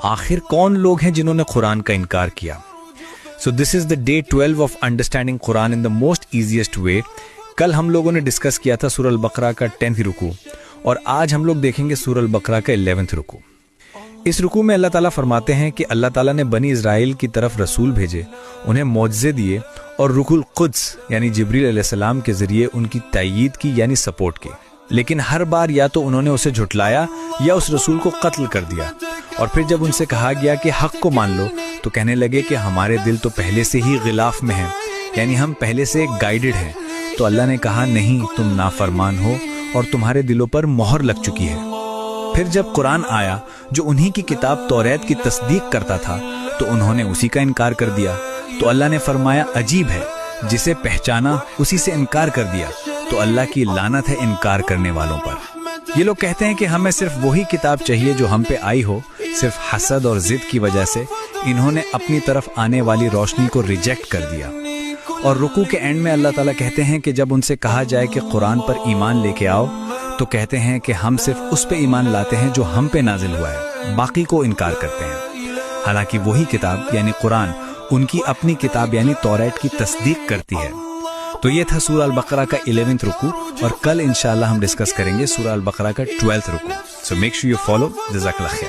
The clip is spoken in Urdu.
آخر کون لوگ ہیں جنہوں نے قرآن کا انکار کیا؟ So this is the day 12 of understanding Quran in the most easiest way. کل ہم لوگوں نے ڈسکس کیا تھا سورہ البقرہ کا 10th رکوع، اور آج ہم لوگ دیکھیں گے سورہ البقرہ کا 11th رکوع۔ اس رکوع میں اللہ تعالیٰ فرماتے ہیں کہ اللہ تعالیٰ نے بنی اسرائیل کی طرف رسول بھیجے، انہیں معجزے دیے، اور روح القدس یعنی جبریل علیہ السلام کے ذریعے ان کی تائید کی یعنی سپورٹ کی، لیکن ہر بار یا تو انہوں نے اسے جھٹلایا یا اس رسول کو قتل کر دیا۔ اور پھر جب ان سے کہا گیا کہ حق کو مان لو تو کہنے لگے کہ ہمارے دل تو پہلے سے ہی غلاف میں ہیں، یعنی ہم پہلے سے گائیڈڈ ہیں۔ تو اللہ نے کہا نہیں، تم نافرمان ہو اور تمہارے دلوں پر مہر لگ چکی ہے۔ پھر جب قرآن آیا جو انہی کی کتاب توریت کی تصدیق کرتا تھا تو انہوں نے اسی کا انکار کر دیا۔ تو اللہ نے فرمایا عجیب ہے، جسے پہچانا اسی سے انکار کر دیا، تو اللہ کی لعنت ہے انکار کرنے والوں پر۔ یہ لوگ کہتے ہیں کہ ہمیں صرف وہی کتاب چاہیے جو ہم پہ آئی ہو، صرف حسد اور ضد کی وجہ سے انہوں نے اپنی طرف آنے والی روشنی کو ریجیکٹ کر دیا۔ اور رکوع کے اینڈ میں اللہ تعالیٰ کہتے ہیں کہ جب ان سے کہا جائے کہ قرآن پر ایمان لے کے آؤ تو کہتے ہیں کہ ہم صرف اس پہ ایمان لاتے ہیں جو ہم پہ نازل ہوا ہے، باقی کو انکار کرتے ہیں۔ حالانکہ وہی کتاب یعنی قرآن ان کی اپنی کتاب یعنی توریت کی تصدیق کرتی ہے۔ تو یہ تھا سورہ البقرہ کا 11th رکوع، اور کل انشاءاللہ ہم ڈسکس کریں گے سورہ البقرہ کا 12th رکوع۔ So make sure you follow. جزاک اللہ خیر۔